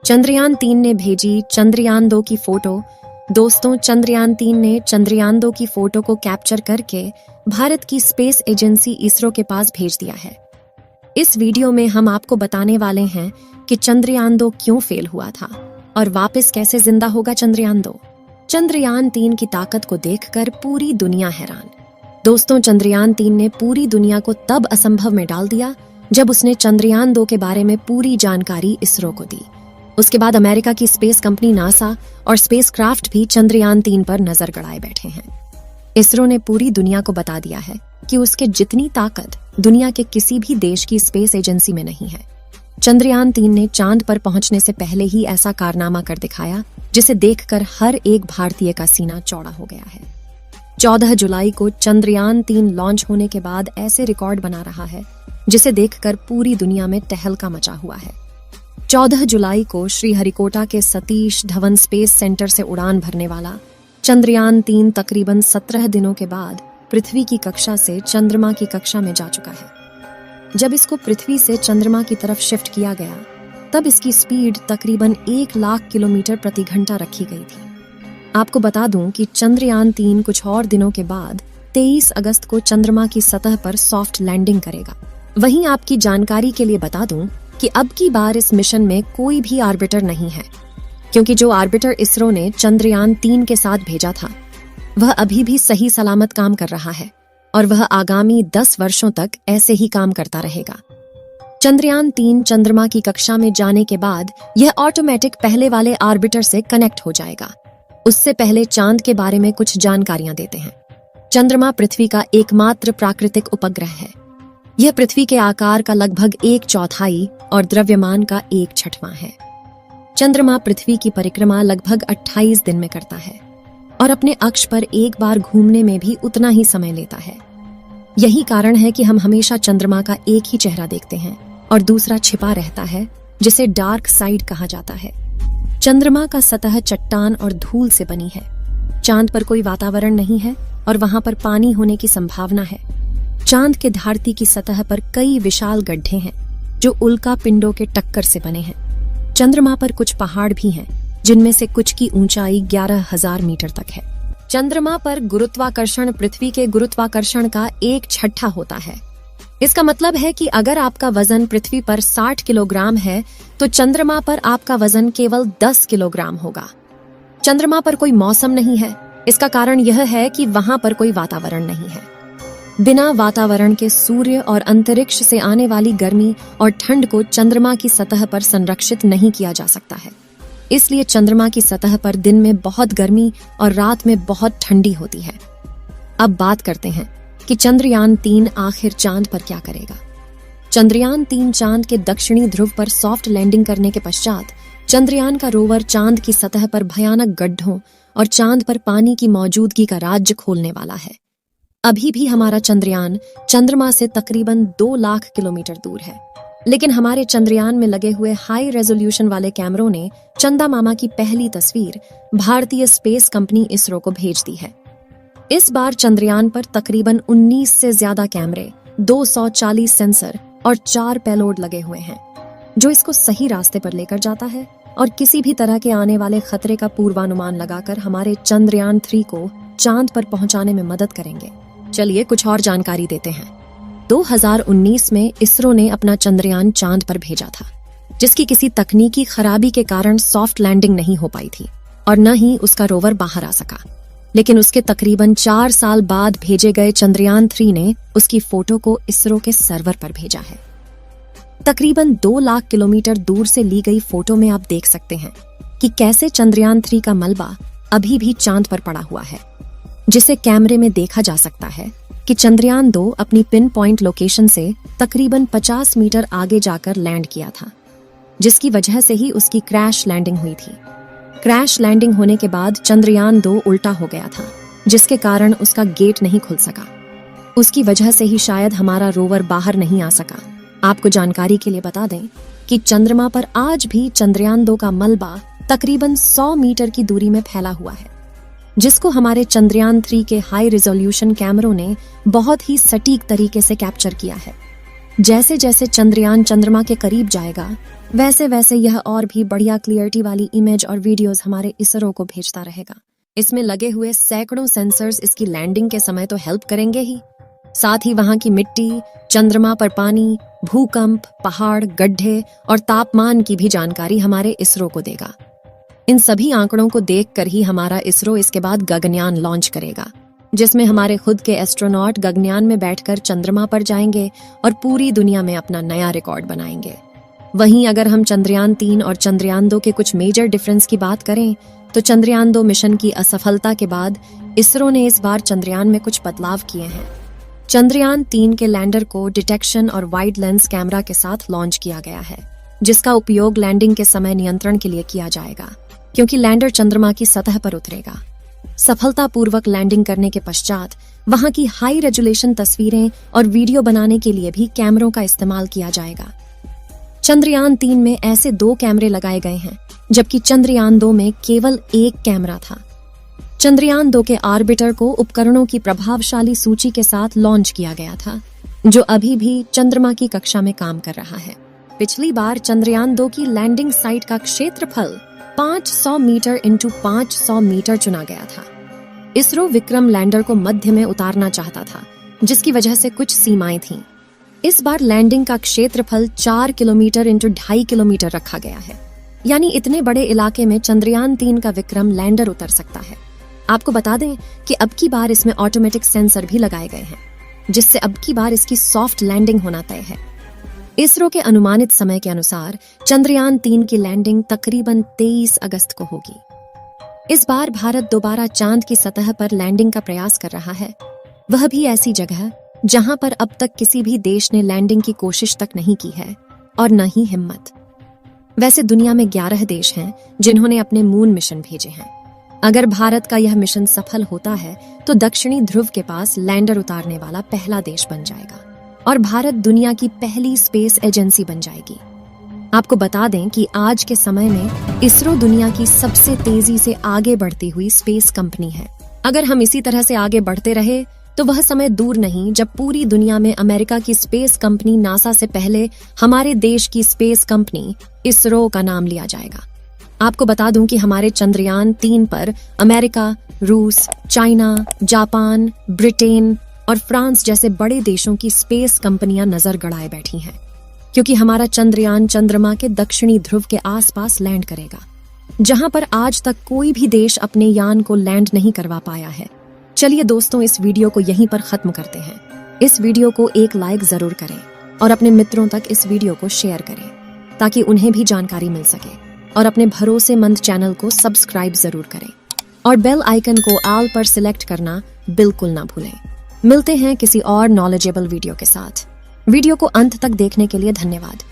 चंद्रयान-3 ने भेजी चंद्रयान-2 की फोटो। दोस्तों, चंद्रयान-3 ने चंद्रयान-2 की फोटो को कैप्चर करके भारत की स्पेस एजेंसी इसरो के पास भेज दिया है। इस वीडियो में हम आपको बताने वाले हैं कि चंद्रयान-2 क्यों फेल हुआ था और वापस कैसे जिंदा होगा चंद्रयान-2। चंद्रयान-3 की ताकत को देखकर पूरी दुनिया हैरान। दोस्तों, चंद्रयान-3 ने पूरी दुनिया को तब असंभव में डाल दिया जब उसने चंद्रयान-2 के बारे में पूरी जानकारी इसरो को दी। उसके बाद अमेरिका की स्पेस कंपनी नासा और स्पेसक्राफ्ट भी चंद्रयान-3 पर नजर गड़ाए बैठे हैं। इसरो ने पूरी दुनिया को बता दिया है कि उसके जितनी ताकत दुनिया के किसी भी देश की स्पेस एजेंसी में नहीं है। चंद्रयान-3 ने चांद पर पहुंचने से पहले ही ऐसा कारनामा कर दिखाया जिसे देखकर हर एक भारतीय का सीना चौड़ा हो गया है। 14 जुलाई को चंद्रयान-3 लॉन्च होने के बाद ऐसे रिकॉर्ड बना रहा है जिसे देखकर पूरी दुनिया में तहलका मचा हुआ है। 14 जुलाई को श्रीहरिकोटा के सतीश धवन स्पेस सेंटर से उड़ान भरने वाला चंद्रयान-3 तकरीबन 17 दिनों के बाद पृथ्वी की कक्षा से चंद्रमा की कक्षा में जा चुका है। जब इसको पृथ्वी से चंद्रमा की तरफ शिफ्ट किया गया तब इसकी स्पीड तकरीबन 1 लाख किलोमीटर प्रति घंटा रखी गई थी। आपको बता दूं कि चंद्रयान-3 कुछ और दिनों के बाद 23 अगस्त को चंद्रमा की सतह पर सॉफ्ट लैंडिंग करेगा। वहीं आपकी जानकारी के लिए बता दूं कि अब की बार इस मिशन में कोई भी आर्बिटर नहीं है, क्योंकि जो आर्बिटर इसरो ने चंद्रयान-3 के साथ भेजा था वह अभी भी सही सलामत काम कर रहा है और वह आगामी 10 वर्षों तक ऐसे ही काम करता रहेगा। चंद्रयान-3 चंद्रमा की कक्षा में जाने के बाद यह ऑटोमेटिक पहले वाले आर्बिटर से कनेक्ट हो जाएगा। उससे पहले चांद के बारे में कुछ जानकारियां देते हैं। चंद्रमा पृथ्वी का एकमात्र प्राकृतिक उपग्रह है। यह पृथ्वी के आकार का लगभग 1/4 और द्रव्यमान का 1/6 है। चंद्रमा पृथ्वी की परिक्रमा लगभग 28 दिन में करता है और अपने अक्ष पर एक बार घूमने में भी उतना ही समय लेता है। यही कारण है कि हम हमेशा चंद्रमा का एक ही चेहरा देखते हैं और दूसरा छिपा रहता है, जिसे डार्क साइड कहा जाता है। चंद्रमा का सतह चट्टान और धूल से बनी है। चांद पर कोई वातावरण नहीं है और वहां पर पानी होने की संभावना है। चांद के धरती की सतह पर कई विशाल गड्ढे हैं जो उल्का पिंडों के टक्कर से बने हैं। चंद्रमा पर कुछ पहाड़ भी हैं जिनमें से कुछ की ऊंचाई 11,000 मीटर तक है। चंद्रमा पर गुरुत्वाकर्षण पृथ्वी के गुरुत्वाकर्षण का 1/6 होता है। इसका मतलब है कि अगर आपका वजन पृथ्वी पर 60 किलोग्राम है तो चंद्रमा पर आपका वजन केवल 10 किलोग्राम होगा। चंद्रमा पर कोई मौसम नहीं है। इसका कारण यह है कि वहां पर कोई वातावरण नहीं है। बिना वातावरण के सूर्य और अंतरिक्ष से आने वाली गर्मी और ठंड को चंद्रमा की सतह पर संरक्षित नहीं किया जा सकता है। इसलिए चंद्रमा की सतह पर दिन में बहुत गर्मी और रात में बहुत ठंडी होती है। अब बात करते हैं कि चंद्रयान-3 आखिर चांद पर क्या करेगा। चंद्रयान-3 चांद के दक्षिणी ध्रुव पर सॉफ्ट लैंडिंग करने के पश्चात चंद्रयान का रोवर चांद की सतह पर भयानक गड्ढों और चांद पर पानी की मौजूदगी का राज्य खोलने वाला है। अभी भी हमारा चंद्रयान चंद्रमा से तकरीबन 2 लाख किलोमीटर दूर है, लेकिन हमारे चंद्रयान में लगे हुए हाई रेजोल्यूशन वाले कैमरों ने चंदा मामा की पहली तस्वीर भारतीय स्पेस कंपनी इसरो को भेज दी है। इस बार चंद्रयान पर तकरीबन 19 से ज्यादा कैमरे, 240 सेंसर और 4 पेलोड लगे हुए हैं, जो इसको सही रास्ते पर लेकर जाता है और किसी भी तरह के आने वाले खतरे का पूर्वानुमान लगाकर हमारे चंद्रयान-3 को चांद पर पहुंचाने में मदद करेंगे। चलिए कुछ और जानकारी देते हैं। 2019 में इसरो ने अपना चंद्रयान चांद पर भेजा था, जिसकी किसी तकनीकी खराबी के कारण सॉफ्ट लैंडिंग नहीं हो पाई थी और न ही उसका रोवर बाहर आ सका। लेकिन उसके तकरीबन 4 साल बाद भेजे गए चंद्रयान-3 ने उसकी फोटो को इसरो के सर्वर पर भेजा है। तकरीबन 2 लाख किलोमीटर दूर से ली गई फोटो में आप देख सकते हैं कि कैसे चंद्रयान-3 का मलबा अभी भी चांद पर पड़ा हुआ है, जिसे कैमरे में देखा जा सकता है कि चंद्रयान-2 अपनी पिन पॉइंट लोकेशन से तकरीबन 50 मीटर आगे जाकर लैंड किया था, जिसकी वजह से ही उसकी क्रैश लैंडिंग हुई थी। क्रैश लैंडिंग होने के बाद चंद्रयान-2 उल्टा हो गया था, जिसके कारण उसका गेट नहीं खुल सका। उसकी वजह से ही शायद हमारा रोवर बाहर नहीं आ सका। आपको जानकारी के लिए बता दें कि चंद्रमा पर आज भी चंद्रयान-2 का मलबा तकरीबन 100 मीटर की दूरी में फैला हुआ है, जिसको हमारे चंद्रयान-3 के हाई रिजोल्यूशन कैमरों ने बहुत ही सटीक तरीके से कैप्चर किया है। जैसे जैसे चंद्रयान चंद्रमा के करीब जाएगा वैसे वैसे यह और भी बढ़िया क्लियरिटी वाली इमेज और वीडियोस हमारे इसरो को भेजता रहेगा। इसमें लगे हुए सैकड़ों सेंसर्स इसकी लैंडिंग के समय तो हेल्प करेंगे ही, साथ ही वहां की मिट्टी, चंद्रमा पर पानी, भूकंप, पहाड़, गड्ढे और तापमान की भी जानकारी हमारे इसरो को देगा। इन सभी आंकड़ों को देखकर ही हमारा इसरो इसके बाद गगनयान लॉन्च करेगा, जिसमें हमारे खुद के एस्ट्रोनॉट गगनयान में बैठकर चंद्रमा पर जाएंगे और पूरी दुनिया में अपना नया रिकॉर्ड बनाएंगे। वहीं अगर हम चंद्रयान 3 और चंद्रयान 2 के कुछ मेजर डिफरेंस की बात करें तो चंद्रयान 2 मिशन की असफलता के बाद इसरो ने इस बार चंद्रयान में कुछ बदलाव किए हैं। चंद्रयान 3 के लैंडर को डिटेक्शन और वाइड लेंस कैमरा के साथ लॉन्च किया गया है, जिसका उपयोग लैंडिंग के समय नियंत्रण के लिए किया जाएगा, क्योंकि लैंडर चंद्रमा की सतह पर उतरेगा। सफलतापूर्वक लैंडिंग करने के पश्चात वहां की हाई रेजोल्यूशन तस्वीरें और वीडियो बनाने के लिए भी कैमरों का इस्तेमाल किया जाएगा। चंद्रयान 3 में ऐसे 2 कैमरे लगाए गए हैं, जबकि चंद्रयान 2 में केवल 1 कैमरा था। चंद्रयान 2 के ऑर्बिटर को उपकरणों की प्रभावशाली सूची के साथ लॉन्च किया गया था, जो अभी भी चंद्रमा की कक्षा में काम कर रहा है। पिछली बार चंद्रयान 2 की लैंडिंग साइट का क्षेत्रफल 500 मीटर इंटू 500 मीटर चुना गया था। इसरो विक्रम लैंडर को मध्य में उतारना चाहता था, जिसकी वजह से कुछ सीमाएं थीं। इस बार लैंडिंग का क्षेत्रफल 4 किलोमीटर इंटू 2.5 किलोमीटर रखा गया है, यानी इतने बड़े इलाके में चंद्रयान 3 का विक्रम लैंडर उतर सकता है। आपको बता दें कि अब की बार इसमें ऑटोमेटिक सेंसर भी लगाए गए हैं, जिससे अब की बार इसकी सॉफ्ट लैंडिंग होना तय है। इसरो के अनुमानित समय के अनुसार चंद्रयान 3 की लैंडिंग तकरीबन 23 अगस्त को होगी। इस बार भारत दोबारा चांद की सतह पर लैंडिंग का प्रयास कर रहा है, वह भी ऐसी जगह जहां पर अब तक किसी भी देश ने लैंडिंग की कोशिश तक नहीं की है और न ही हिम्मत। वैसे दुनिया में 11 देश हैं जिन्होंने अपने मून मिशन भेजे हैं। अगर भारत का यह मिशन सफल होता है तो दक्षिणी ध्रुव के पास लैंडर उतारने वाला पहला देश बन जाएगा और भारत दुनिया की पहली स्पेस एजेंसी बन जाएगी। आपको बता दें कि आज के समय में इसरो दुनिया की सबसे तेजी से आगे बढ़ती हुई स्पेस कंपनी है। अगर हम इसी तरह से आगे बढ़ते रहे तो वह समय दूर नहीं जब पूरी दुनिया में अमेरिका की स्पेस कंपनी नासा से पहले हमारे देश की स्पेस कंपनी इसरो का नाम लिया जाएगा। आपको बता दूं कि हमारे चंद्रयान 3 पर अमेरिका, रूस, चाइना, जापान, ब्रिटेन और फ्रांस जैसे बड़े देशों की स्पेस कंपनियां नजर गड़ाए बैठी हैं, क्योंकि हमारा चंद्रयान चंद्रमा के दक्षिणी ध्रुव के आसपास लैंड करेगा, जहां पर आज तक कोई भी देश अपने यान को लैंड नहीं करवा पाया है। चलिए दोस्तों, इस वीडियो को यहीं पर खत्म करते हैं। इस वीडियो को एक लाइक जरूर करें और अपने मित्रों तक इस वीडियो को शेयर करें, ताकि उन्हें भी जानकारी मिल सके, और अपने भरोसेमंद चैनल को सब्सक्राइब जरूर करें और बेल आइकन को ऑल पर सिलेक्ट करना बिल्कुल ना भूलें। मिलते हैं किसी और नॉलेजेबल वीडियो के साथ। वीडियो को अंत तक देखने के लिए धन्यवाद।